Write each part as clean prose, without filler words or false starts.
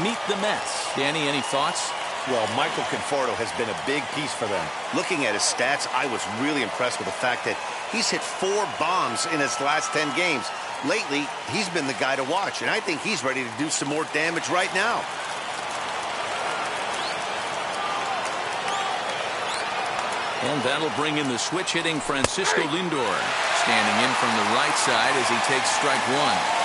meet the Mets. Danny, any thoughts? Well, Michael Conforto has been a big piece for them. Looking at his stats, I was really impressed with the fact that he's hit 4 bombs in his last 10 games. Lately, he's been the guy to watch, and I think he's ready to do some more damage right now. And that'll bring in the switch-hitting Francisco Lindor, standing in from the right side as he takes strike 1.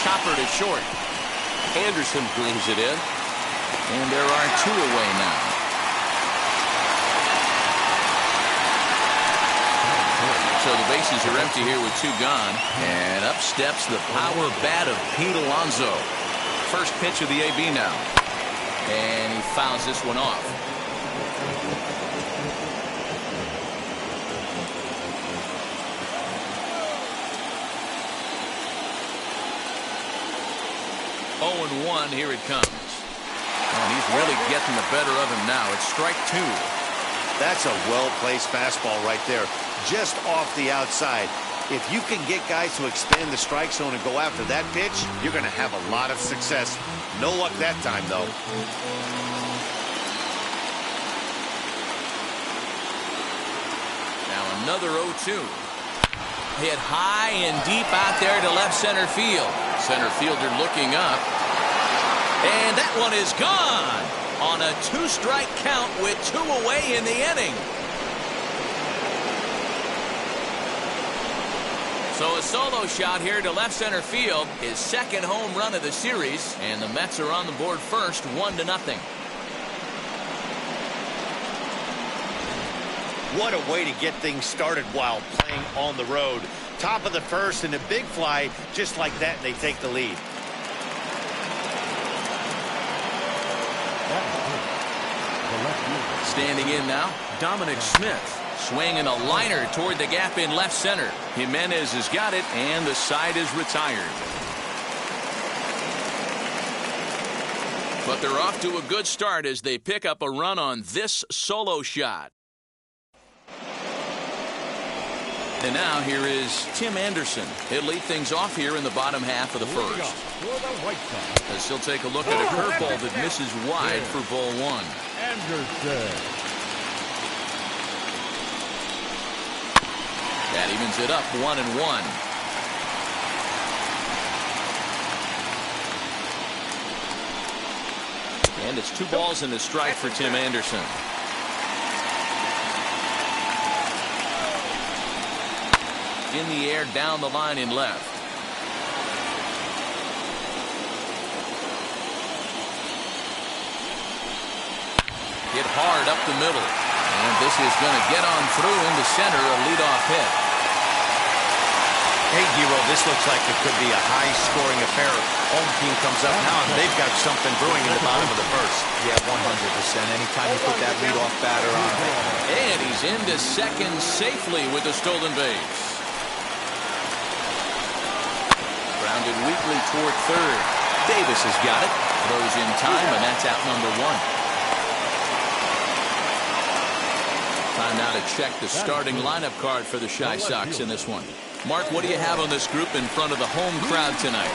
Chopper to short. Anderson brings it in. And there are 2 away now. So the bases are empty here with 2 gone. And up steps the power bat of Pete Alonso. First pitch of the AB now. And he fouls this one off. Oh, 1, here it comes. And he's really getting the better of him now. It's strike 2. That's a well-placed fastball right there, just off the outside. If you can get guys to expand the strike zone and go after that pitch, you're going to have a lot of success. No luck that time, though. Now another 0-2. Hit high and deep out there to left center field. Center fielder looking up. And that one is gone on a 2-strike count with 2 away in the inning. So a solo shot here to left center field. His second home run of the series. And the Mets are on the board first, 1-0. What a way to get things started while playing on the road. Top of the first and a big fly just like that, and they take the lead. Standing in now, Dominic Smith. Swinging a liner toward the gap in left center. Jimenez has got it, and the side is retired. But they're off to a good start as they pick up a run on this solo shot. And now here is Tim Anderson. He'll lead things off here in the bottom half of the first. As he'll take a look at a curveball that misses wide for ball 1. Anderson. That evens it up 1-1. And it's 2 balls and a strike for Tim Anderson. In the air down the line in left. Hit hard up the middle. And this is going to get on through into center, a leadoff hit. Hey, Giro, this looks like it could be a high-scoring affair. Home team comes up now, and they've got something brewing in the bottom of the first. Yeah, 100%. Anytime you put that leadoff batter on. And he's into second safely with a stolen base. Grounded weakly toward third. Davis has got it. Throws in time, and that's out number 1. Time now to check the starting lineup card for the Chi Sox in this one. Mark, what do you have on this group in front of the home crowd tonight?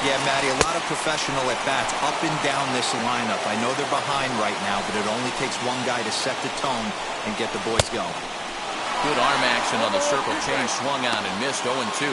Yeah, Matty, a lot of professional at-bats up and down this lineup. I know they're behind right now, but it only takes one guy to set the tone and get the boys going. Good arm action on the circle change, swung on and missed 0-2.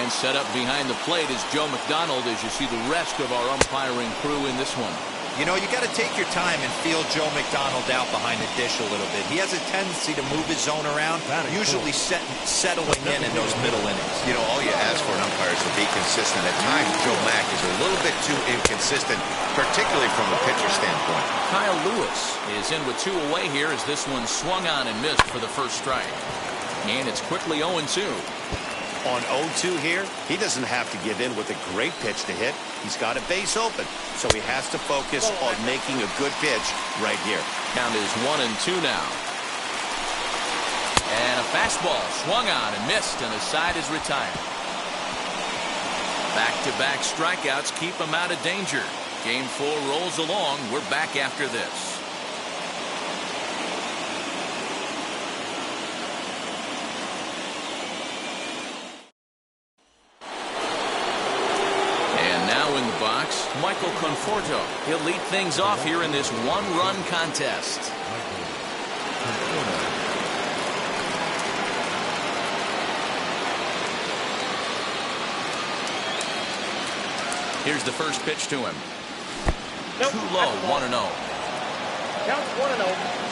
And set up behind the plate is Joe McDonald as you see the rest of our umpiring crew in this one. You know, you got to take your time and feel Joe McDonald out behind the dish a little bit. He has a tendency to move his zone around, usually settling in those middle innings. You know, all you ask for an umpire is to be consistent. At times, Joe Mack is a little bit too inconsistent, particularly from a pitcher standpoint. Kyle Lewis is in with 2 away here as this one swung on and missed for the first strike. And it's quickly 0-2. On 0-2 here, he doesn't have to give in with a great pitch to hit. He's got a base open, so he has to focus on making a good pitch right here. Count is 1-2 now. And a fastball swung on and missed, and the side is retired. Back-to-back strikeouts keep him out of danger. Game 4 rolls along. We're back after this. in the box, Michael Conforto. He'll lead things off here in this one-run contest. Here's the first pitch to him. Nope. Too low, 1-0. Counts 1-0.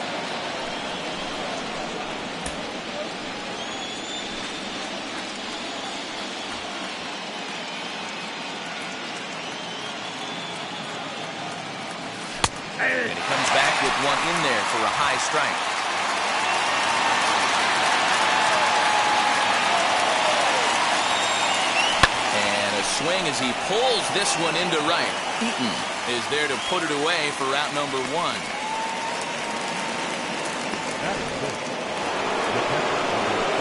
And he comes back with one in there for a high strike. And a swing as he pulls this one into right. Eaton is there to put it away for out number 1.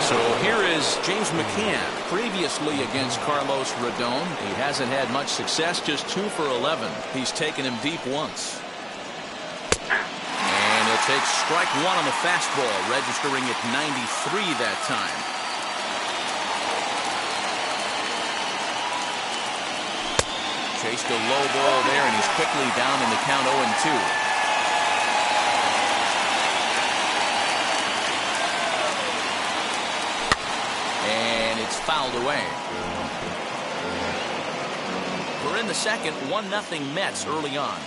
So here is James McCann, previously against Carlos Rodon. He hasn't had much success, just 2 for 11. He's taken him deep once. And he'll take strike 1 on the fastball, registering at 93 that time. Chased a low ball there, and he's quickly down in the count 0-2. And it's fouled away. We're in the second, 1-0 Mets early on.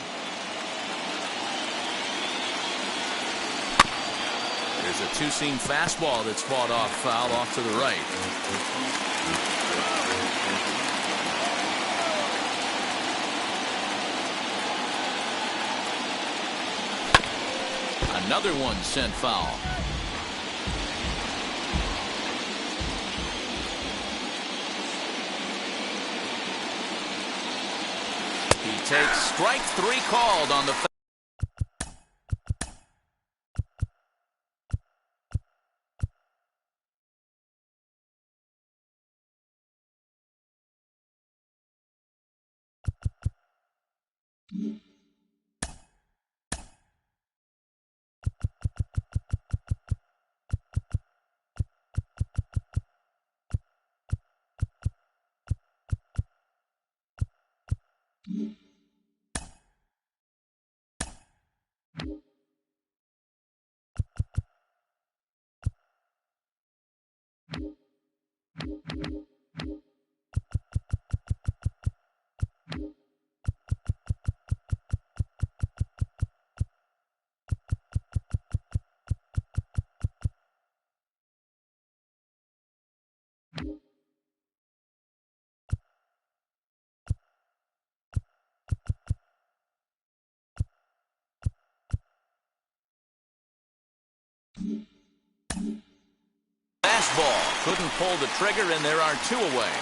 There's a two-seam fastball that's fought off, foul off to the right. Another one sent foul. He takes strike 3 called on the fastball. Couldn't pull the trigger, and there are 2 away.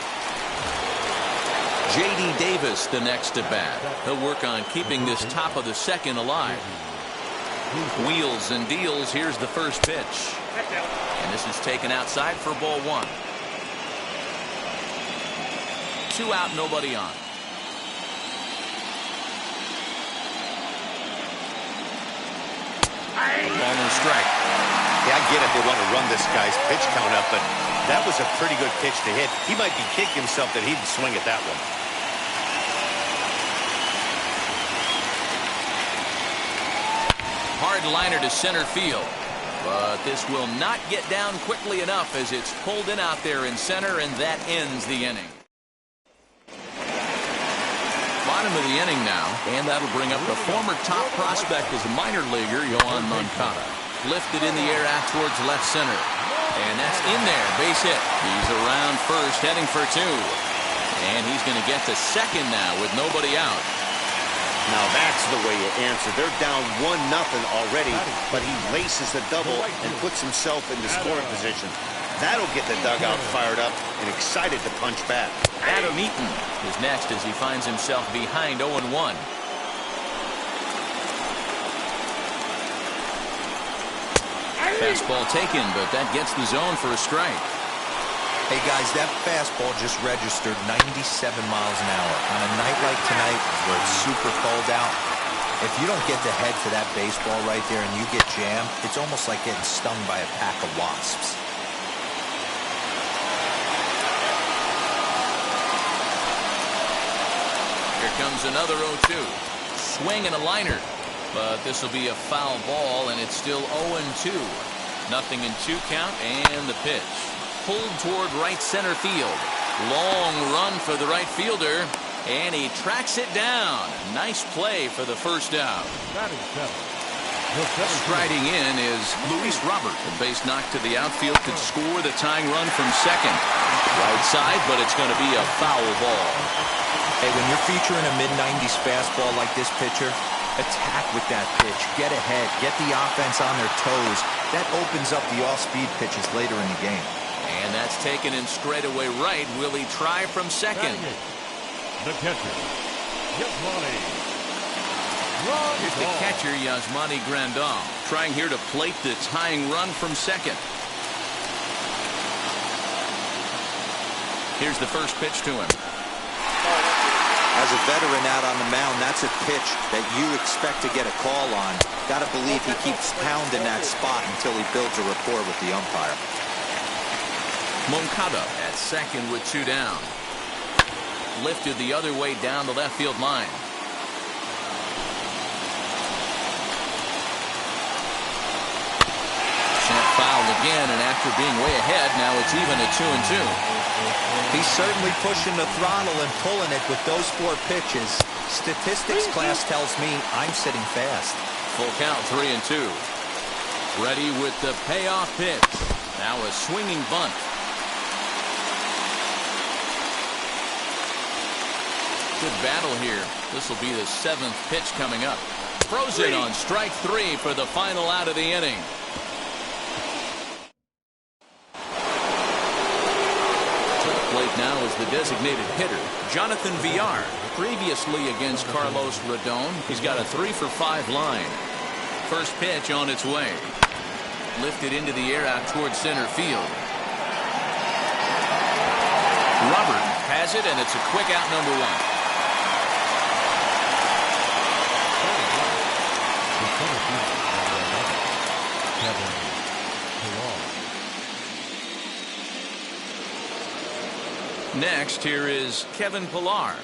J.D. Davis the next to bat. He'll work on keeping this top of the second alive. Wheels and deals. Here's the first pitch. And this is taken outside for ball 1. 2 out, nobody on. Ball and strike. Yeah, I get it. They want to run this guy's pitch count up, but that was a pretty good pitch to hit. He might be kicking himself that he didn't swing at that one. Hard liner to center field. But this will not get down quickly enough as it's pulled in out there in center, and that ends the inning. Bottom of the inning now, and that'll bring up the former top prospect as a minor leaguer, Yoan Moncada. Lifted in the air out towards left center. And that's in there, base hit. He's around first, heading for 2. And he's going to get to second now with nobody out. Now that's the way you answer. They're down 1-0 already, but he laces the double and puts himself into scoring position. That'll get the dugout fired up and excited to punch back. Adam Eaton is next as he finds himself behind 0-1. Fastball taken, but that gets the zone for a strike. Hey, guys, that fastball just registered 97 miles an hour. On a night like tonight where it's super cold out, if you don't get the head to that baseball right there and you get jammed, it's almost like getting stung by a pack of wasps. Here Here comes another 0-2. Swing and a liner. But this will be a foul ball, and it's still 0-2. Nothing in 2 count, and the pitch. Pulled toward right center field. Long run for the right fielder, and he tracks it down. Nice play for the first out. Striding in is Luis Robert. The base knock to the outfield could score the tying run from second. Right side, but it's going to be a foul ball. Hey, when you're featuring a mid-90s fastball like this pitcher, attack with that pitch. Get ahead. Get the offense on their toes. That opens up the off-speed pitches later in the game. And that's taken in straightaway right. Will he try from second? The catcher, Yasmani. Here's the catcher, Yasmani Grandal, trying here to plate the tying run from second. Here's the first pitch to him. As a veteran out on the mound, that's a pitch that you expect to get a call on. Got to believe he keeps pounding that spot until he builds a rapport with the umpire. Moncada at second with 2 down. Lifted the other way down the left field line. Sent fouled again, and after being way ahead, now it's even at 2-2. He's certainly pushing the throttle and pulling it with those 4 pitches. Statistics class tells me I'm sitting fast. Full count, 3-2. Ready with the payoff pitch. Now a swinging bunt. Good battle here. This will be the 7th pitch coming up. Throws it on strike 3 for the final out of the inning. To the plate now is the designated hitter, Jonathan Villar. Previously against Carlos Rodon, he's got a 3-for-5 line. First pitch on its way. Lifted into the air out towards center field. Robert has it, and it's a quick out, number 1. Next, here is Kevin Pillar.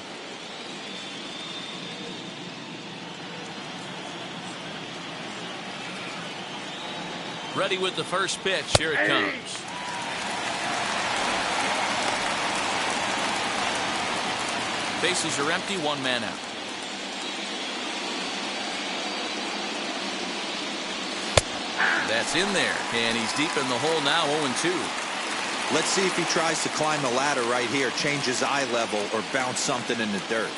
Ready with the first pitch. Here it comes. Bases are empty, 1 man out. That's in there, and he's deep in the hole now, 0-2. Let's see if he tries to climb the ladder right here, change his eye level, or bounce something in the dirt.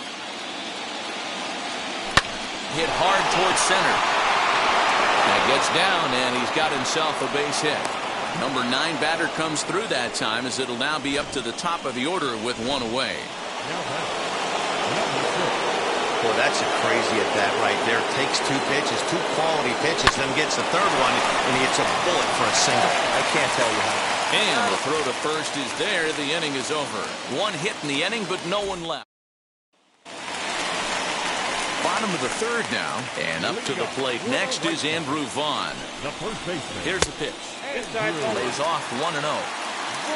Hit hard towards center. That gets down, and he's got himself a base hit. Number 9 batter comes through that time, as it'll now be up to the top of the order with 1 away. Boy, that's a crazy at bat right there. Takes 2 pitches, 2 quality pitches, then gets the 3rd one, and he hits a bullet for a single. I can't tell you how. And the throw to first is there. The inning is over. 1 hit in the inning, but no one left. Bottom of the 3rd now, and up to the plate next is Andrew Vaughn. Here's the pitch. Lays off 1-0.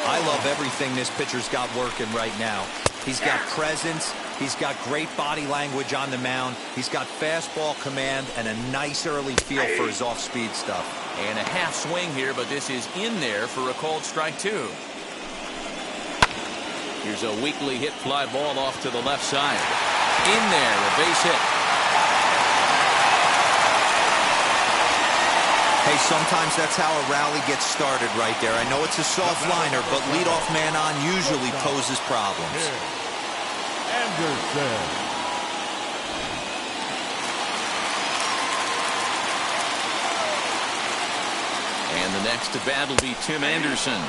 I love everything this pitcher's got working right now. He's got presence. He's got great body language on the mound. He's got fastball command and a nice early feel for his off-speed stuff. And a half swing here, but this is in there for a called strike 2. Here's a weakly hit fly ball off to the left side. In there, a base hit. Hey, sometimes that's how a rally gets started right there. I know it's a soft liner, but leadoff man on usually poses problems. Anderson. And the next to bat will be Tim Anderson,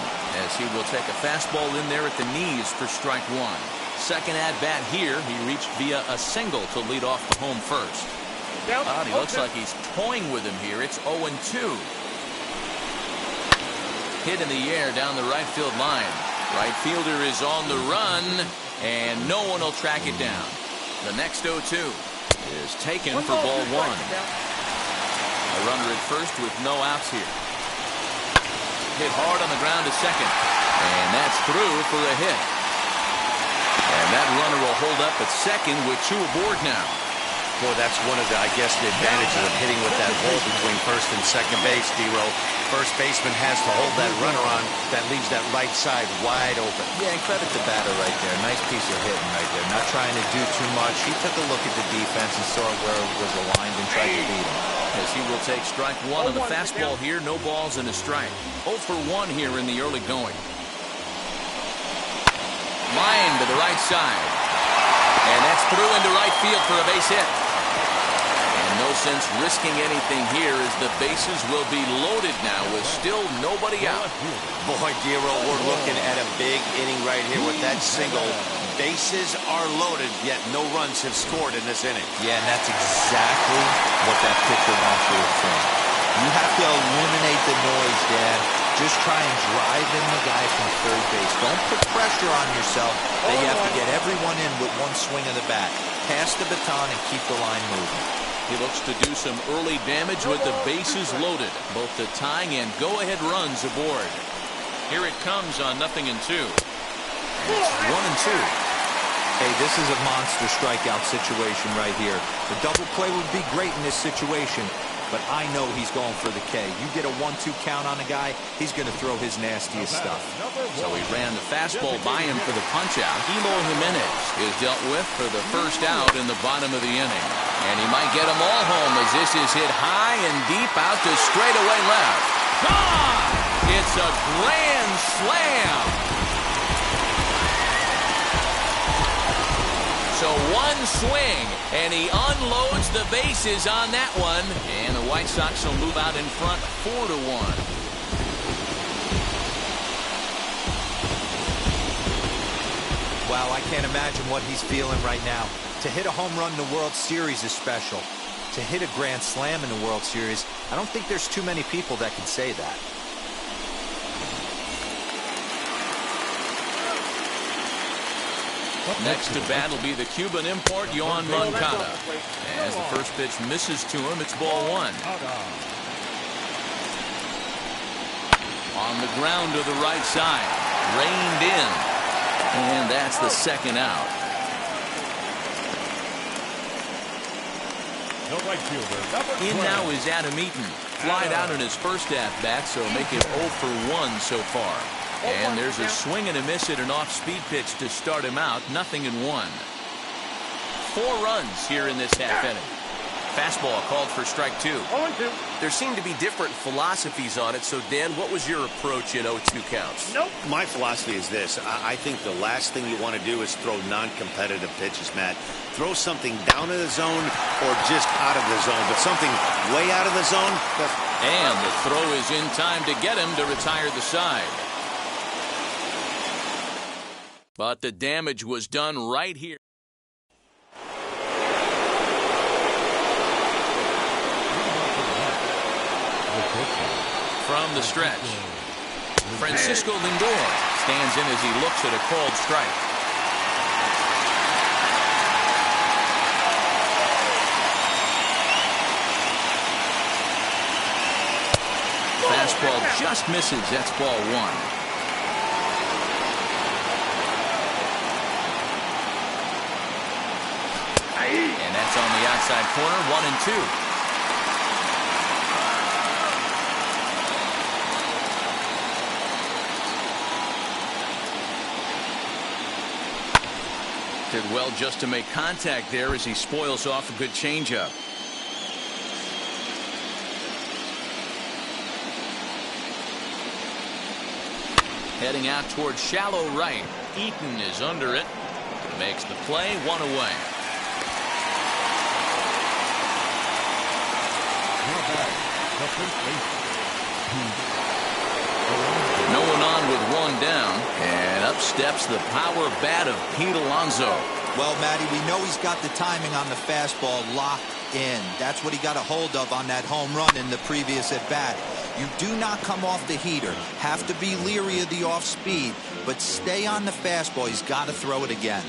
as he will take a fastball in there at the knees for strike 1. Second at bat here, he reached via a single to lead off the home first. He looks like he's toying with him here. It's 0-2. Hit in the air down the right field line. Right fielder is on the run, and no one will track it down. The next 0-2 is taken for ball 1. A runner at first with no outs here. Hit hard on the ground to second, and that's through for a hit. And that runner will hold up at second with 2 aboard now. Boy, that's one of the, I guess, the advantages of hitting with that hole between first and second base, D-Row. First baseman has to hold that runner on. That leaves that right side wide open. Yeah, and credit the batter right there. Nice piece of hitting right there. Not trying to do too much. He took a look at the defense and saw where it was aligned and tried to beat him. As he will take strike 1 on the fastball here. No balls and a strike. 0 for 1 here in the early going. Line to the right side. And that's through into right field for a base hit. And no sense risking anything here as the bases will be loaded now with still nobody out. Boy, D-Row, we're looking at a big inning right here with that single. Bases are loaded, yet no runs have scored in this inning. Yeah, and that's exactly what that pitcher wants you to think. You have to eliminate the noise, Dad. Just try and drive in the guy from third base. Don't put pressure on yourself that you have to get everyone in with one swing of the bat. Pass the baton and keep the line moving. He looks to do some early damage with the bases loaded. Both the tying and go-ahead runs aboard. Here it comes on 0-2. It's 1-2. Hey, this is a monster strikeout situation right here. The double play would be great in this situation, but I know he's going for the K. You get a 1-2 count on a guy, he's going to throw his nastiest stuff. So he ran the fastball by him for the punch-out. Eloy Jimenez is dealt with for the first out in the bottom of the inning. And he might get them all home as this is hit high and deep out to straightaway left. Gone! It's a grand slam! So one swing, and he unloads the bases on that one. And the White Sox will move out in front 4-1. Wow, I can't imagine what he's feeling right now. To hit a home run in the World Series is special. To hit a grand slam in the World Series, I don't think there's too many people that can say that. Next to bat will be the Cuban import, Yoan Moncada. As the first pitch misses to him, it's ball 1. On the ground to the right side. Reined in. And that's the second out. In now is Adam Eaton. Flied out in his first at-bat, so make him 0 for 1 so far. And there's a swing and a miss at an off-speed pitch to start him out. 0-1. 4 runs here in this half inning. Fastball called for strike 2. There seem to be different philosophies on it. So, Dan, what was your approach at 0-2 counts? My philosophy is this. I think the last thing you want to do is throw non-competitive pitches, Matt. Throw something down in the zone or just out of the zone, but something way out of the zone. And the throw is in time to get him to retire the side. But the damage was done right here. From the stretch, Francisco Lindor stands in as he looks at a called strike. Fastball just misses. That's ball 1. And that's on the outside corner, 1-2. Did well just to make contact there as he spoils off a good changeup. Heading out towards shallow right. Eaton is under it. Makes the play, 1 away. No one on with 1 down, and up steps the power bat of Pete Alonso. Well, Matty, we know he's got the timing on the fastball locked in. That's what he got a hold of on that home run in the previous at-bat. You do not come off the heater. Have to be leery of the off-speed, but stay on the fastball. He's got to throw it again.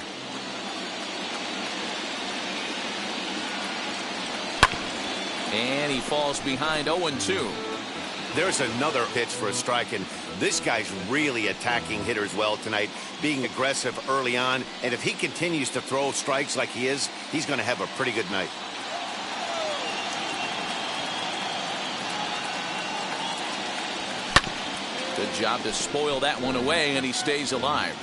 And he falls behind 0-2. There's another pitch for a strike, and This guy's really attacking hitters well tonight, being aggressive early on. And if he continues to throw strikes like he is, he's going to have a pretty good night. Good job to spoil that one away, and he stays alive.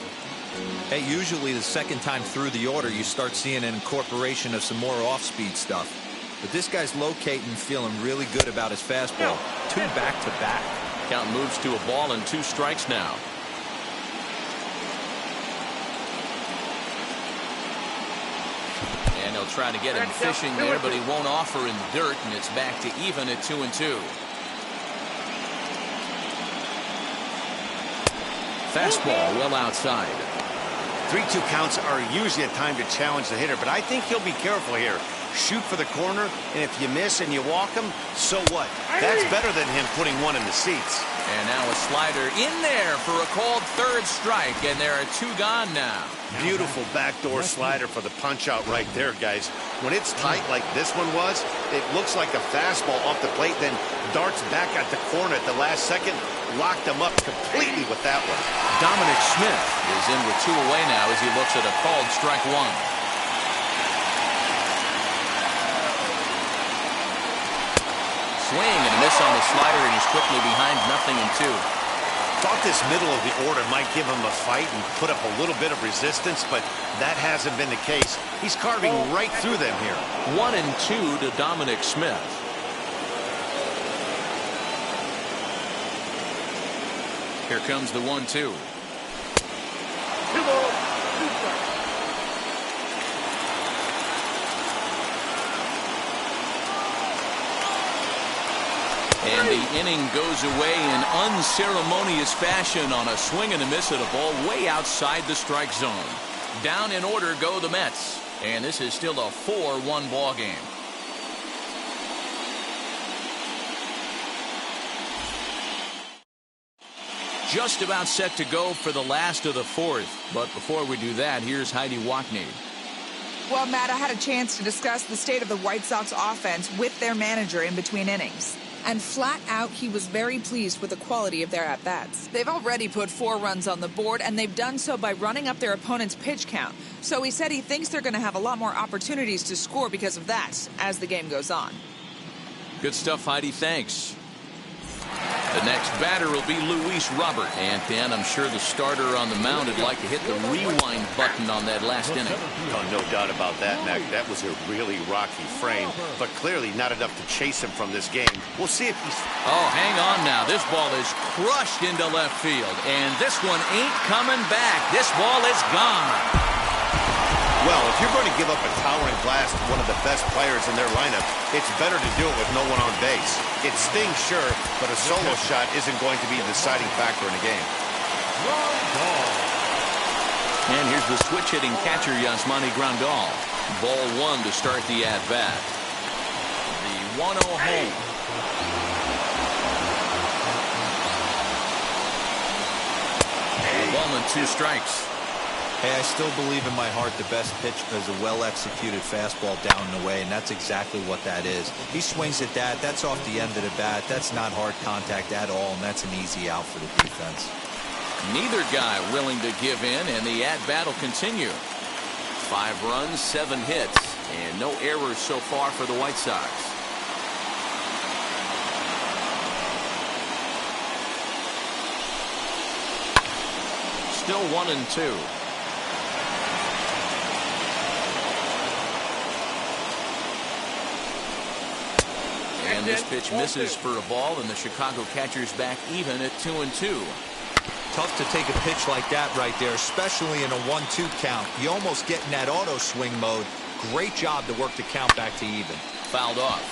Hey, usually the second time through the order, you start seeing an incorporation of some more off-speed stuff. But this guy's locating, feeling really good about his fastball. 2 back-to-back. Count moves to a ball and 2 strikes now. And he'll try to get him fishing there, but he won't offer in the dirt, and it's back to even at 2-2. Fastball well outside. 3-2 counts are usually a time to challenge the hitter, but I think he'll be careful here. Shoot for the corner, and if you miss and you walk him, so what? That's better than him putting one in the seats. And now a slider in there for a called 3rd strike, and there are 2 gone now. Beautiful backdoor slider for the punch-out right there, guys. When it's tight like this one was, it looks like a fastball off the plate, then darts back at the corner at the last second. Locked him up completely with that one. Dominic Smith is in with 2 away now as he looks at a called strike 1. Swing and a miss on the slider, and he's quickly behind 0-2. Thought this middle of the order might give him a fight and put up a little bit of resistance, but that hasn't been the case. He's carving right through them here. 1-2 to Dominic Smith. Here comes the 1-2. And the inning goes away in unceremonious fashion on a swing and a miss at a ball way outside the strike zone. Down in order go the Mets. And this is still a 4-1 ball game. Just about set to go for the last of the 4th. But before we do that, here's Heidi Wackney. Well, Matt, I had a chance to discuss the state of the White Sox offense with their manager in between innings. And flat out, he was very pleased with the quality of their at-bats. They've already put 4 runs on the board, and they've done so by running up their opponent's pitch count. So he said he thinks they're going to have a lot more opportunities to score because of that as the game goes on. Good stuff, Heidi. Thanks. The next batter will be Luis Robert. And, Dan, I'm sure the starter on the mound would like to hit the rewind button on that last inning. Oh, no doubt about that, Mac. That was a really rocky frame, but clearly not enough to chase him from this game. We'll see if he's... Oh, hang on now. This ball is crushed into left field. And this one ain't coming back. This ball is gone. Well, if you're going to give up a towering blast to one of the best players in their lineup, it's better to do it with no one on base. It stings, sure, but a solo shot isn't going to be the deciding factor in a game. And here's the switch-hitting catcher, Yasmani Grandal. Ball 1 to start the at-bat. The 1-0 home. Ball and 2 strikes. Hey, I still believe in my heart the best pitch is a well-executed fastball down and away, and that's exactly what that is. He swings at that. That's off the end of the bat. That's not hard contact at all, and that's an easy out for the defense. Neither guy willing to give in, and the at-bat will continue. 5 runs, 7 hits, and no errors so far for the White Sox. Still 1-2. And this pitch misses for a ball, and the Chicago catcher's back even at 2-2. Tough to take a pitch like that right there, especially in a 1-2 count. You almost get in that auto swing mode. Great job to work the count back to even. Fouled off.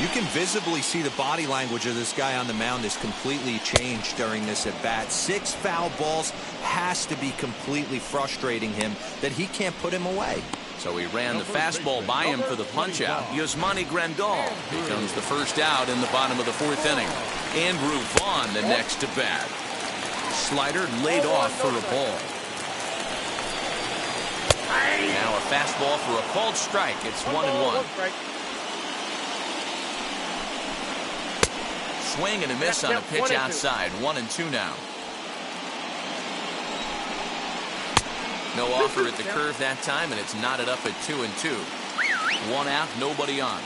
You can visibly see the body language of this guy on the mound is completely changed during this at-bat. 6 foul balls has to be completely frustrating him that he can't put him away. So he ran the fastball by him for the punch-out. Yasmani Grandal becomes the first out in the bottom of the 4th inning. Andrew Vaughn the next to bat. Slider laid off for a ball. Now a fastball for a called strike. It's 1-1. swing and a miss on a pitch outside. 1-2 now. No offer at the curve that time, and it's knotted up at 2-2. 1 out, nobody on.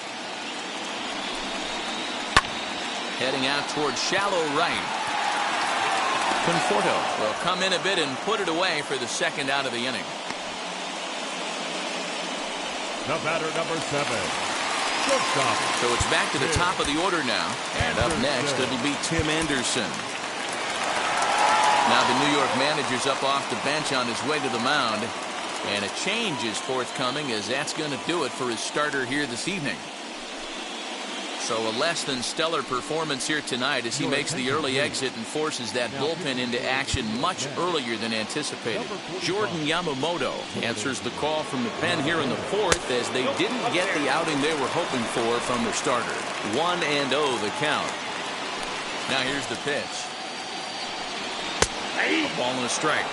Heading out towards shallow right. Conforto will come in a bit and put it away for the second out of the inning. The batter, number 7. Shortstop. So it's back to the top of the order now. And up next, it'll be Tim Anderson. Now the New York manager's up off the bench on his way to the mound. And a change is forthcoming, as that's going to do it for his starter here this evening. So a less than stellar performance here tonight as he makes the early exit and forces that bullpen into action much earlier than anticipated. Jordan Yamamoto answers the call from the pen here in the fourth, as they didn't get the outing they were hoping for from their starter. 1-0 the count. Now here's the pitch. A ball and a strike.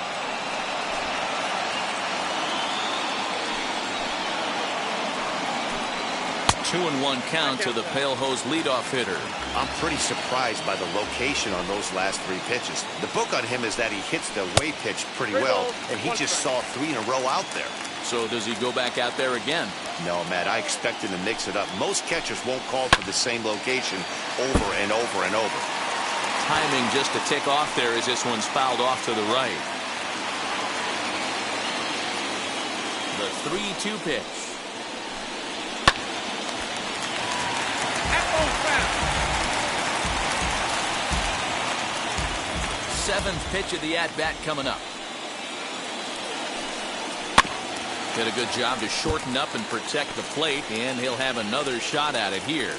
2-1 count to the Pale Hose leadoff hitter. I'm pretty surprised by the location on those last 3 pitches. The book on him is that he hits the away pitch pretty well, and he just saw 3 in a row out there. So does he go back out there again? No, Matt, I expect him to mix it up. Most catchers won't call for the same location over and over and over. Timing just a tick off there as this one's fouled off to the right. The 3-2 pitch. Seventh pitch of the at-bat coming up. Did a good job to shorten up and protect the plate, and he'll have another shot at it here.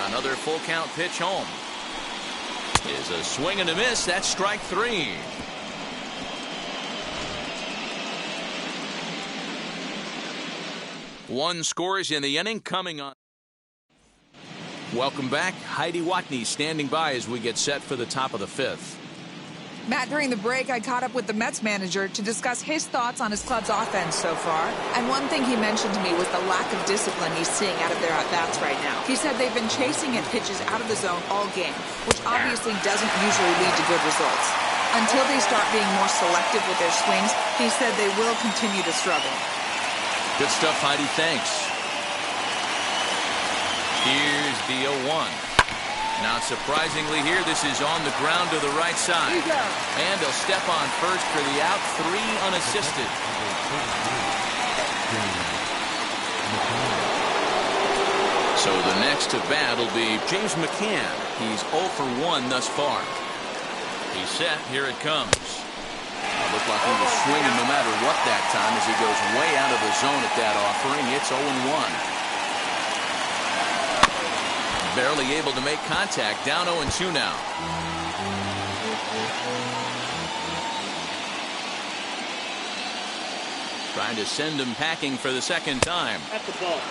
Another full count pitch home. Is a swing and a miss. That's strike 3. One scores in the inning coming on. Welcome back. Heidi Watney standing by as we get set for the top of the 5th. Matt, during the break, I caught up with the Mets manager to discuss his thoughts on his club's offense so far. And one thing he mentioned to me was the lack of discipline he's seeing out of their at-bats right now. He said they've been chasing at pitches out of the zone all game, which obviously doesn't usually lead to good results. Until they start being more selective with their swings, he said they will continue to struggle. Good stuff, Heidi. Thanks. Here's the 0-1. Not surprisingly here, this is on the ground to the right side. And he'll step on first for the out, 3 unassisted. So the next to bat will be James McCann. He's 0 for 1 thus far. He's set, here it comes. Looked like he was swinging no matter what that time as he goes way out of the zone at that offering. It's 0-1. Barely able to make contact. Down 0-2 now. Trying to send him packing for the second time. At the ball.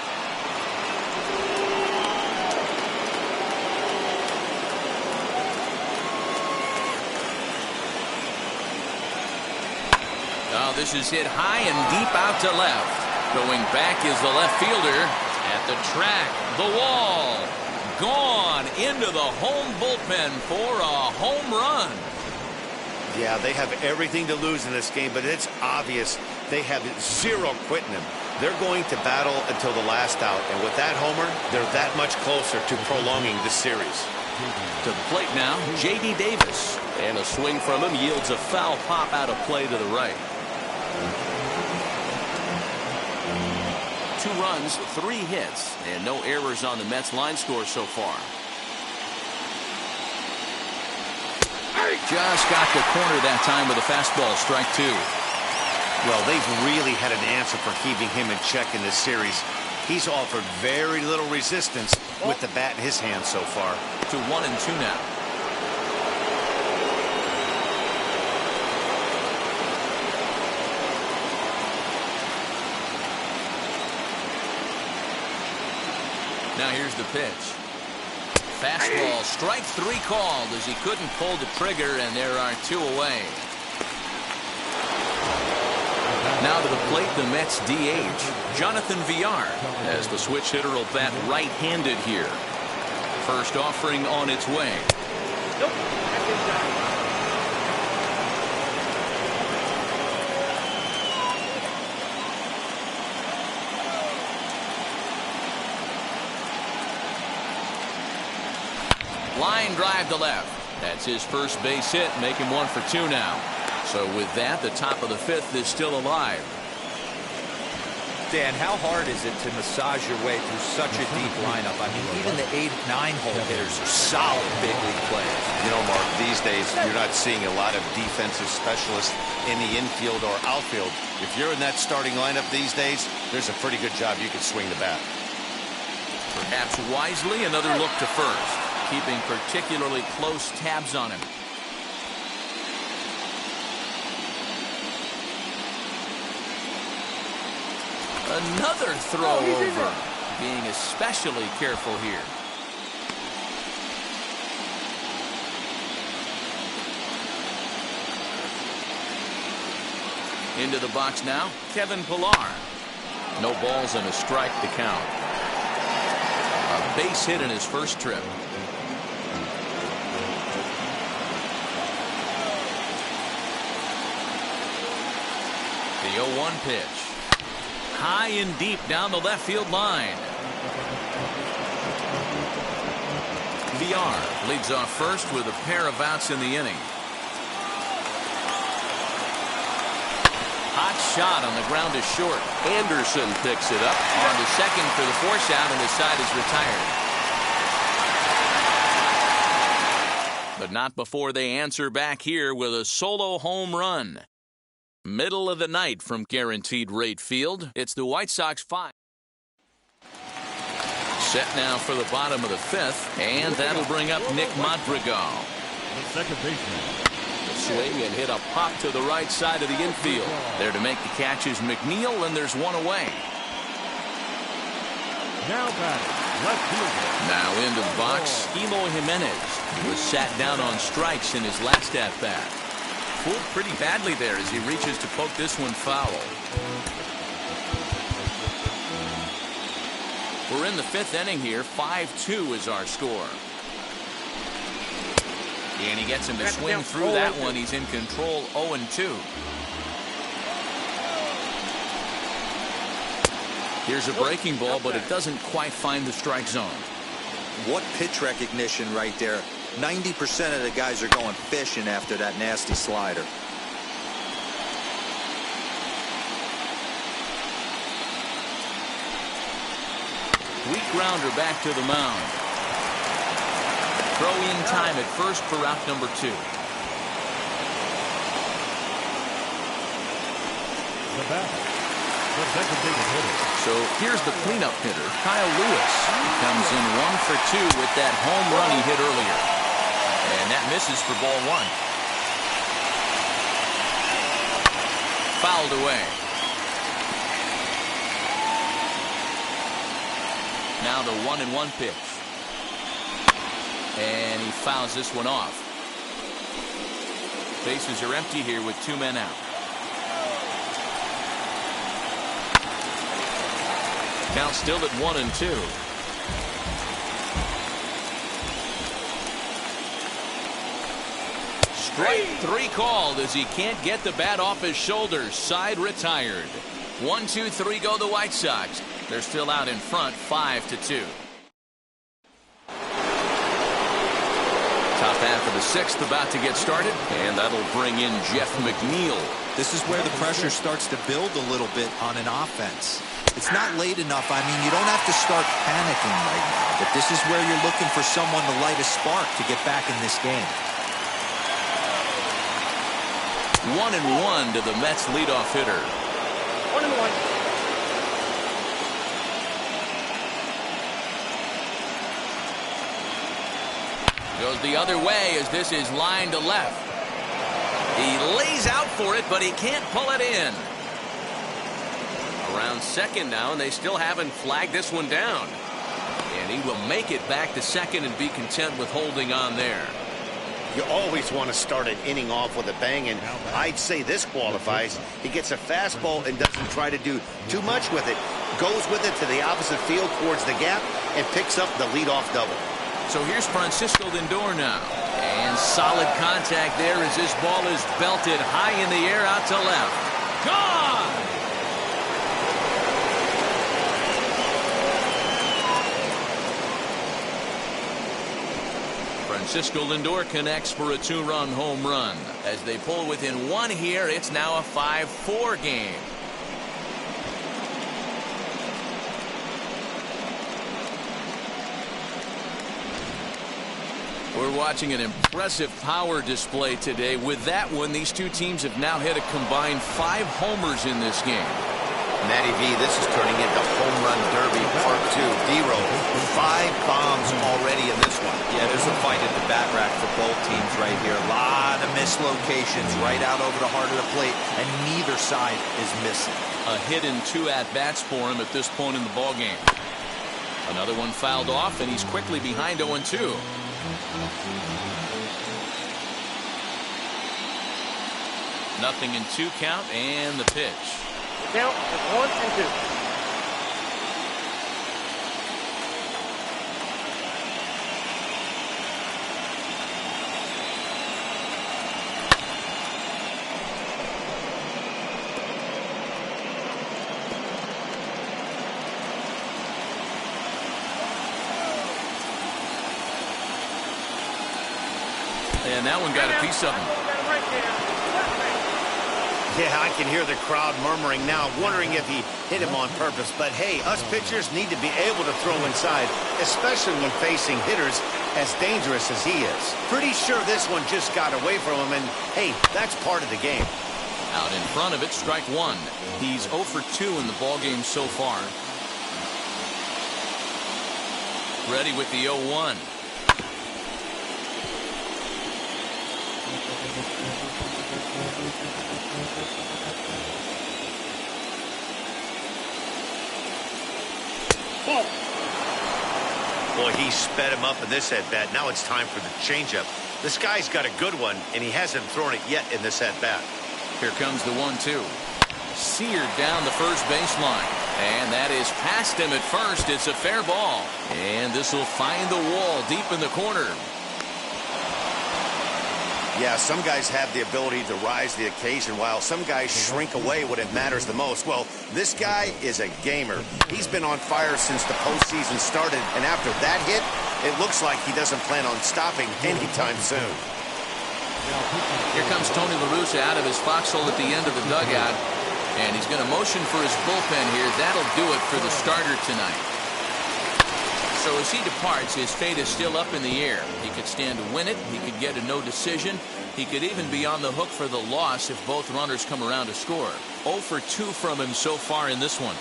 Oh, this is hit high and deep out to left. Going back is the left fielder at the track. The wall. Gone into the home bullpen for a home run. Yeah, they have everything to lose in this game, but it's obvious they have zero quitting them. They're going to battle until the last out, and with that homer, they're that much closer to prolonging the series. To the plate now, J.D. Davis. And a swing from him yields a foul pop out of play to the right. 2 runs, 3 hits, and no errors on the Mets line score so far. Just got the corner that time with a fastball, strike 2. Well, they've really had an answer for keeping him in check in this series. He's offered very little resistance with the bat in his hand so far. To 1-2 now. Now here's the pitch. Fastball, strike 3 called as he couldn't pull the trigger, and there are 2 away. Now to the plate, the Mets DH, Jonathan Villar, as the switch hitter will bat right-handed here. First offering on its way. Line drive to left. That's his first base hit, making 1 for 2 now. So with that, the top of the 5th is still alive. Dan, how hard is it to massage your way through such a deep lineup? I mean, even the 8, 9-hole hitters are solid big league players. You know, Mark, these days you're not seeing a lot of defensive specialists in the infield or outfield. If you're in that starting lineup these days, there's a pretty good job you could swing the bat. Perhaps wisely, another look to first, keeping particularly close tabs on him. Another throw over, being especially careful here. Into the box now, Kevin Pillar. No balls and a strike to count. A base hit in his first trip. The 0-1 pitch. High and deep down the left field line. Villar leads off first with a pair of outs in the inning. Hot shot on the ground is short. Anderson picks it up on the second for the force out, and the side is retired. But not before they answer back here with a solo home run. Middle of the night from Guaranteed Rate Field. It's the White Sox 5. Set now for the bottom of the 5th, and that'll bring up Nick Madrigal. The second baseman. Swing and hit a pop to the right side of the infield. There to make the catch is McNeil, and there's 1 away. Now batting, left fielder. Now into the box, Eloy Jimenez. He was sat down on strikes in his last at-bat. Fooled pretty badly there as he reaches to poke this one foul. We're in the 5th inning here. 5-2 is our score. And he gets him to swing through that one. He's in control, 0-2. Here's a breaking ball, but it doesn't quite find the strike zone. What pitch recognition right there. 90% of the guys are going fishing after that nasty slider. Weak grounder back to the mound. Throw in time at first for out number 2. The bat. The second base hitter. So here's the cleanup hitter, Kyle Lewis. He comes in 1 for 2 with that home run he hit earlier. And that misses for ball 1. Fouled away. Now the 1-1 pitch. And he fouls this one off. Bases are empty here with 2 men out. Count still at 1-2. Strike 3 called as he can't get the bat off his shoulders. Side retired. 1-2-3 go the White Sox. They're still out in front, 5-2. Top half of the 6th about to get started, and that'll bring in Jeff McNeil. This is where the pressure starts to build a little bit on an offense. It's not late enough. I mean, you don't have to start panicking right now, but this is where you're looking for someone to light a spark to get back in this game. 1-1 to the Mets leadoff hitter. 1-1. Goes the other way as this is line to left. He lays out for it, but he can't pull it in. Around second now, and they still haven't flagged this one down. And he will make it back to second and be content with holding on there. You always want to start an inning off with a bang, and I'd say this qualifies. He gets a fastball and doesn't try to do too much with it. Goes with it to the opposite field towards the gap and picks up the leadoff double. So here's Francisco Lindor now. And solid contact there as this ball is belted high in the air out to left. Gone! Francisco Lindor connects for a 2-run home run. As they pull within one here, it's now a 5-4 game. We're watching an impressive power display today. With that one, these two teams have now hit a combined 5 homers in this game. Matty V, this is turning into home run derby part 2. D-Row, 5 bombs already in this one. Yeah, there's a fight at the bat rack for both teams right here. A lot of mislocations right out over the heart of the plate, and neither side is missing. A hit and 2 at-bats for him at this point in the ballgame. Another one fouled off, and he's quickly behind 0-2. Nothing in 2 count, and the pitch. The count is 1-2. And that one got a piece of him. Yeah, I can hear the crowd murmuring now, wondering if he hit him on purpose. But hey, us pitchers need to be able to throw inside, especially when facing hitters as dangerous as he is. Pretty sure this one just got away from him, and hey, that's part of the game. Out in front of it, strike 1. He's 0 for 2 in the ballgame so far. Ready with the 0-1. Boy, he sped him up in this at-bat. Now it's time for the changeup. This guy's got a good one, and he hasn't thrown it yet in this at-bat. Here comes the 1-2. Seared down the first baseline. And that is past him at first. It's a fair ball. And this will find the wall deep in the corner. Yeah, some guys have the ability to rise the occasion, while some guys shrink away when it matters the most. Well, this guy is a gamer. He's been on fire since the postseason started, and after that hit, it looks like he doesn't plan on stopping anytime soon. Here comes Tony La Russa out of his foxhole at the end of the dugout, and he's going to motion for his bullpen here. That'll do it for the starter tonight. So as he departs, his fate is still up in the air. He could stand to win it. He could get a no decision. He could even be on the hook for the loss if both runners come around to score. 0 for 2 from him so far in this one.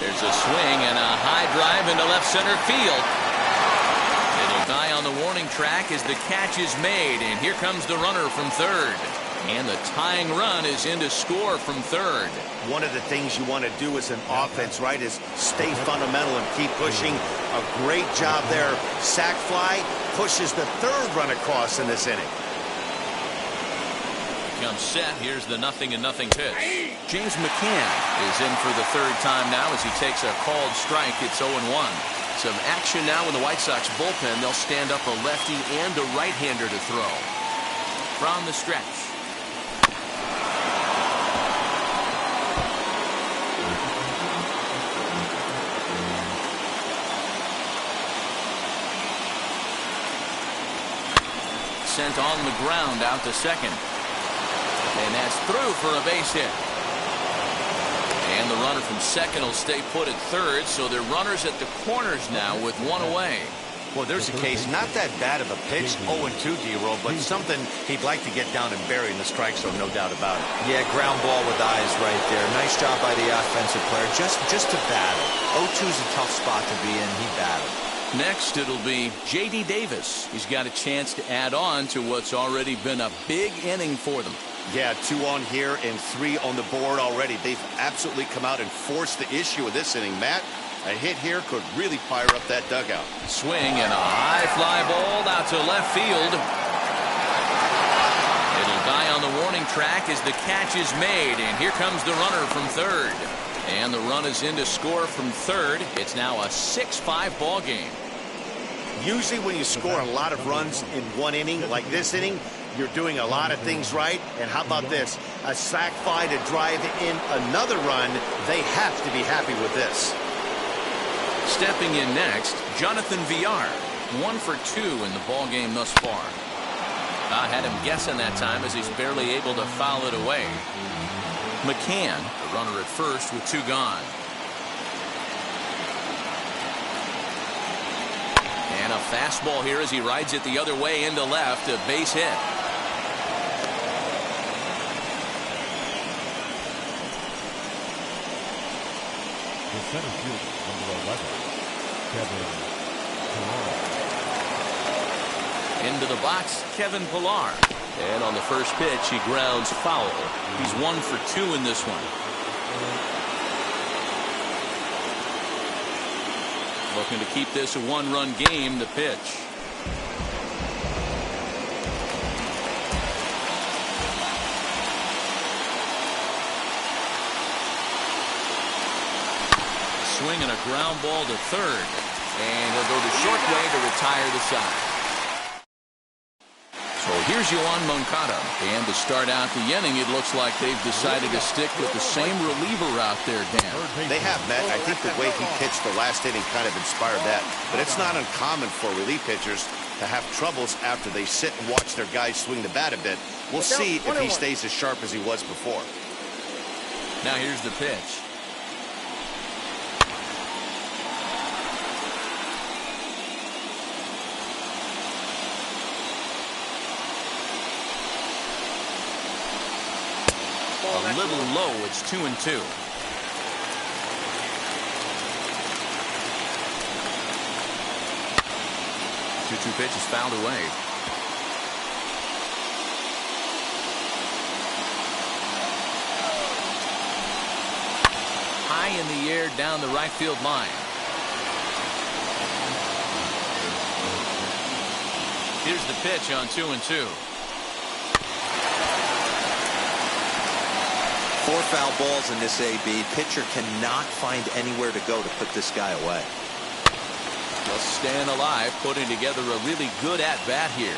There's a swing and a high drive into left center field. It'll die on the warning track as the catch is made, and here comes the runner from third. And the tying run is in to score from third. One of the things you want to do as an offense, right, is stay fundamental and keep pushing. A great job there. Sac fly pushes the third run across in this inning. Comes set. Here's the 0-0 pitch. James McCann is in for the third time now as he takes a called strike. It's 0-1. Some action now in the White Sox bullpen. They'll stand up a lefty and a right-hander to throw. From the stretch. Sent on the ground out to second. And that's through for a base hit. And the runner from second will stay put at third, so they're runners at the corners now with one away. Well, there's a case, not that bad of a pitch, 0-2 D-Roll, but something he'd like to get down and bury in the strike zone, no doubt about it. Yeah, ground ball with eyes right there. Nice job by the offensive player, just to battle. 0-2's a tough spot to be in. He battled. Next, it'll be J.D. Davis. He's got a chance to add on to what's already been a big inning for them. Yeah, 2 on here and 3 on the board already. They've absolutely come out and forced the issue of this inning. Matt, A hit here could really fire up that dugout. Swing and a high fly ball out to left field. It'll die on the warning track as the catch is made, and here comes the runner from third. And the run is in to score from third. It's now a 6-5 ball game. Usually when you score a lot of runs in one inning, like this inning, you're doing a lot of things right. And how about this? A sac fly to drive in another run. They have to be happy with this. Stepping in next, Jonathan Villar. 1 for 2 in the ball game thus far. I had him guessing that time as he's barely able to foul it away. McCann, the runner at first with 2 gone. And a fastball here as he rides it the other way into left, a base hit. The center field, number 11, Kevin Pillar. Into the box, Kevin Pillar. And on the first pitch, he grounds foul. He's 1 for 2 in this one. Looking to keep this a 1-run game, the pitch. Swing and a ground ball to third. And he'll go the short way to retire the side. So here's Yoan Moncada. And to start out the inning, it looks like they've decided to stick with the same reliever out there, Dan. They have, Matt. I think the way he pitched the last inning kind of inspired that. But it's not uncommon for relief pitchers to have troubles after they sit and watch their guys swing the bat a bit. We'll see if he stays as sharp as he was before. Now here's the pitch. A little low. It's 2-2. 2-2 pitch is fouled away. High in the air down the right field line. Here's the pitch on 2-2. 4 foul balls in this AB. Pitcher cannot find anywhere to go to put this guy away. Just staying alive, putting together a really good at-bat here.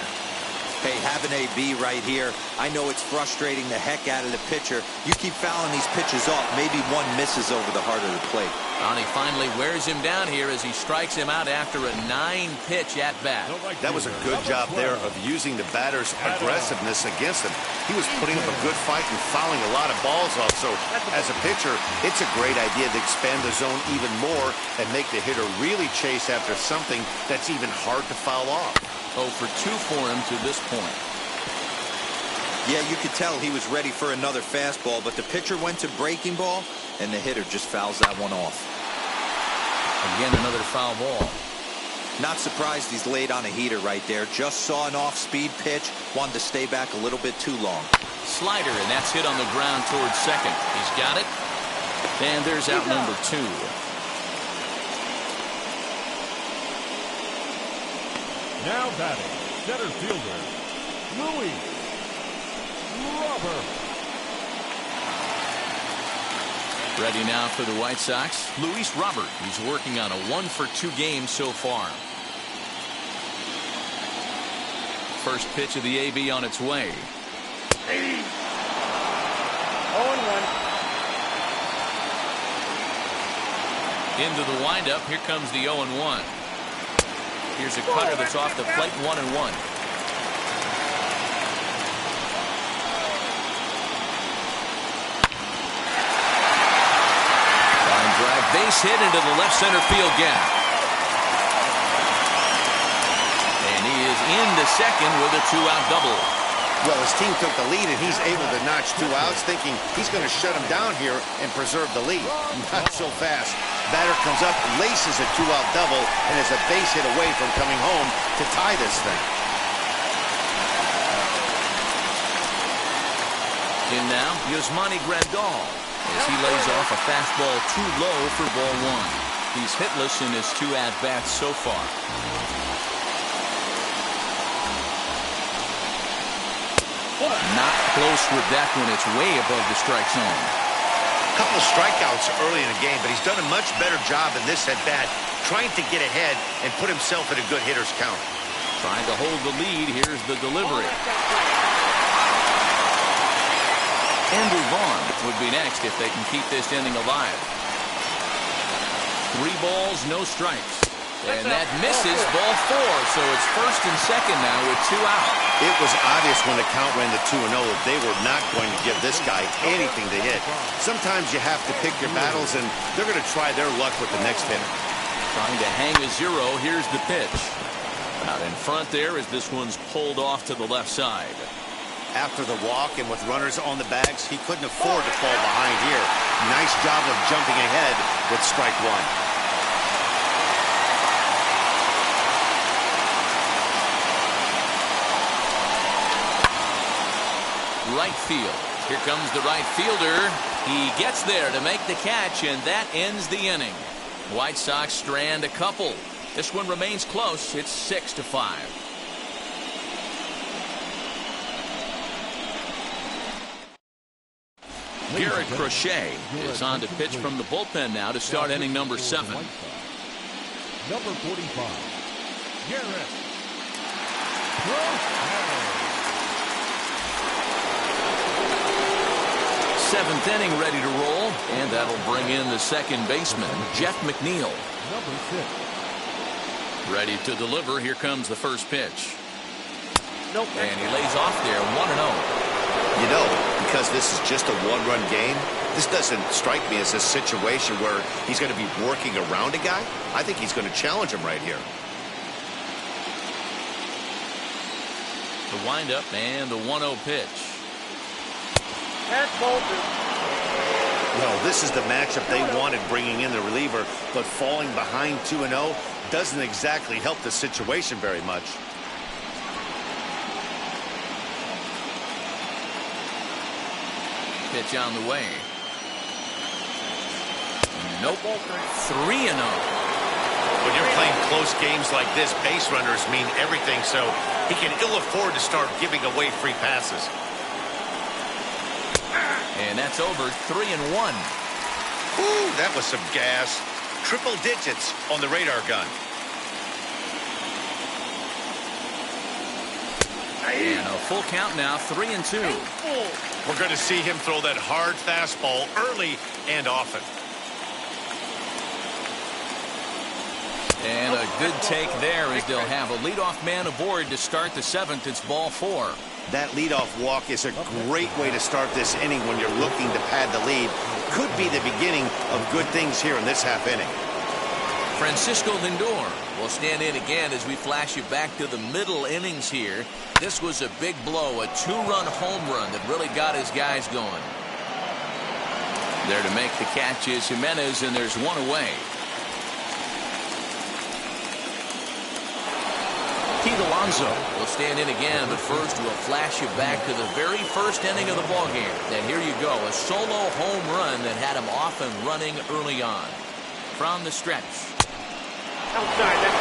Hey, have an AB right here. I know it's frustrating the heck out of the pitcher. You keep fouling these pitches off. Maybe one misses over the heart of the plate. And he finally wears him down here as he strikes him out after a 9-pitch at-bat. That was a good job there of using the batter's aggressiveness against him. He was putting up a good fight and fouling a lot of balls off. So as a pitcher, it's a great idea to expand the zone even more and make the hitter really chase after something that's even hard to foul off. 0 for 2 for him to this point. Yeah, you could tell he was ready for another fastball, but the pitcher went to breaking ball, and the hitter just fouls that one off. Again, another foul ball. Not surprised he's laid on a heater right there. Just saw an off-speed pitch, wanted to stay back a little bit too long. Slider, and that's hit on the ground towards second. He's got it. And there's out number 2. Now batting, center fielder, Luis Robert. Ready now for the White Sox, Luis Robert. He's working on a 1 for 2 game so far. First pitch of the AB on its way. 0-1. Into the windup. Here comes the 0-1. Here's a cutter that's off the plate, 1-1. Line drive, base hit into the left center field gap. And he is into second with a 2-out double. Well, his team took the lead, and he's able to notch 2 outs, thinking he's going to shut him down here and preserve the lead. Not so fast. Batter comes up, laces a 2-out double, and is a base hit away from coming home to tie this thing. In now, Yasmani Grandal as he lays off a fastball too low for ball 1. He's hitless in his 2 at-bats so far. Not close with that one. It's way above the strike zone. A couple of strikeouts early in the game, but he's done a much better job in this at-bat, trying to get ahead and put himself in a good hitter's count. Trying to hold the lead. Here's the delivery. Andrew Vaughn would be next if they can keep this inning alive. 3 balls, no strikes. And that misses, ball 4. So it's first and second now with 2 out. It was obvious when the count ran to 2-0 that they were not going to give this guy anything to hit. Sometimes you have to pick your battles, and they're going to try their luck with the next hitter. Trying to hang a 0. Here's the pitch. Out in front there as this one's pulled off to the left side. After the walk and with runners on the bags, he couldn't afford to fall behind here. Nice job of jumping ahead with strike 1. Right field. Here comes the right fielder. He gets there to make the catch, and that ends the inning. White Sox strand a couple. This one remains close. It's 6-5. Garrett Crochet is on to pitch from the bullpen now to start inning number 7. Number 45, Garrett Crochet. 7th inning ready to roll, and that'll bring in the second baseman, Jeff McNeil. Number 6. Ready to deliver. Here comes the first pitch. Nope. And he lays off there, 1-0. You know, because this is just a 1-run game, this doesn't strike me as a situation where he's going to be working around a guy. I think he's going to challenge him right here. The windup and the 1-0 pitch. That's Bolton. Well, this is the matchup they wanted, bringing in the reliever, but falling behind 2-0 doesn't exactly help the situation very much. Pitch on the way. Nope. 3-0. When you're playing close games like this, base runners mean everything, so he can ill afford to start giving away free passes. And that's over. 3-1. Ooh, that was some gas. Triple digits on the radar gun. And a full count now, 3-2. We're going to see him throw that hard fastball early and often. And a good take there as they'll have a leadoff man aboard to start the 7th. It's ball 4. That leadoff walk is a great way to start this inning when you're looking to pad the lead. Could be the beginning of good things here in this half inning. Francisco Lindor will stand in again as we flash you back to the middle innings here. This was a big blow, a 2-run home run that really got his guys going. There to make the catch is Jimenez, and there's one away. Pete Alonso will stand in again, but first we'll flash you back to the very first inning of the ballgame. And here you go, a solo home run that had him off and running early on. From the stretch. Outside. That's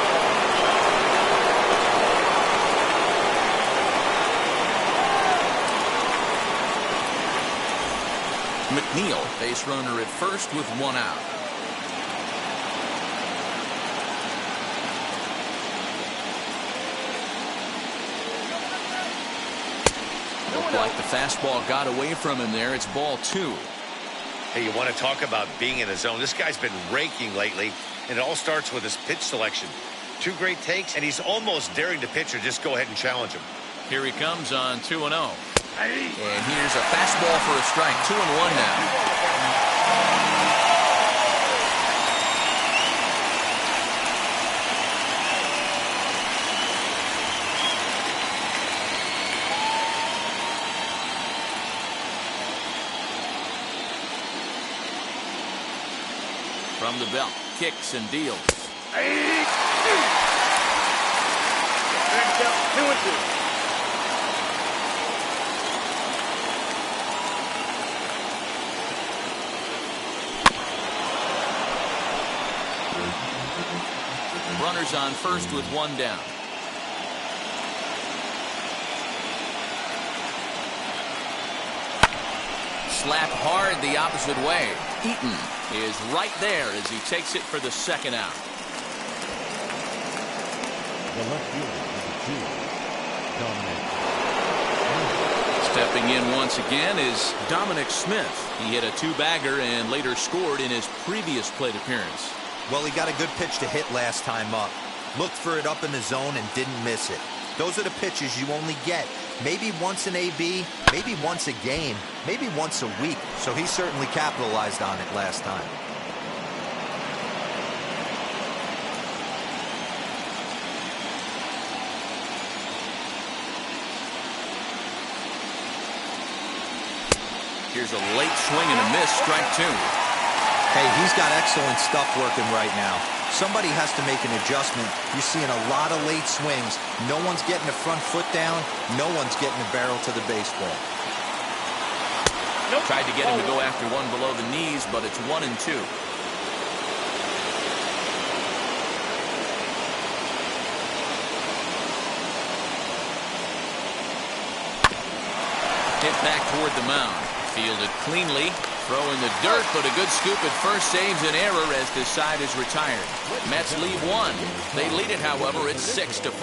McNeil, base runner at first with 1 out. Looked like the fastball got away from him there. It's ball 2. Hey, you want to talk about being in the zone? This guy's been raking lately, and it all starts with his pitch selection. 2 great takes, and he's almost daring the pitcher just go ahead and challenge him. Here he comes on 2-0. And here's a fastball for a strike. 2-1 now. From the belt, kicks and deals. Back down, 2-2. runners on first with one down. Slapped hard the opposite way. Eaton is right there as he takes it for the second out. The left fielder, number 2, Dominic. Stepping in once again is Dominic Smith. He hit a two-bagger and later scored in his previous plate appearance. Well, he got a good pitch to hit last time up. Looked for it up in the zone and didn't miss it. Those are the pitches you only get maybe once an AB, maybe once a game, maybe once a week. So he certainly capitalized on it last time. Here's a late swing and a miss, strike 2. Hey, he's got excellent stuff working right now. Somebody has to make an adjustment. You're seeing a lot of late swings. No one's getting the front foot down. No one's getting the barrel to the baseball. Nope. Tried to get him to go after one below the knees, but it's 1-2. Hit back toward the mound. Fielded cleanly. Throw in the dirt, but a good scoop at first saves an error as this side is retired. Mets lead 1. They lead it, however, it's 6-5.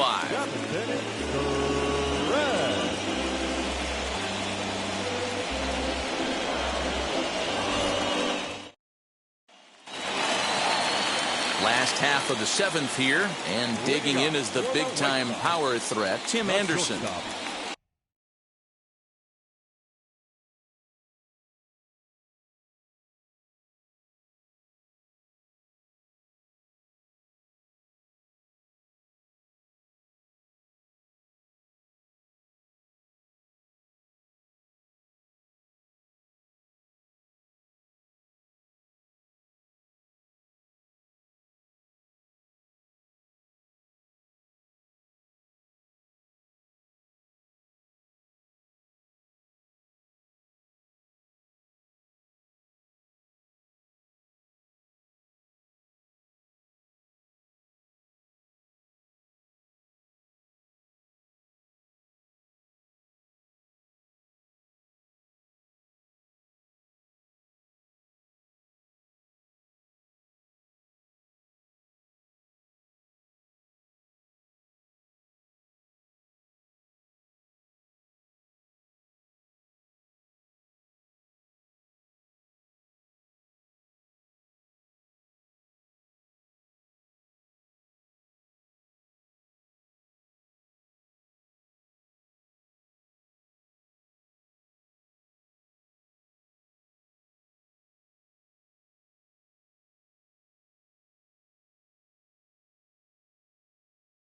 Last half of the 7th here, and digging in as the big-time power threat, Tim Anderson.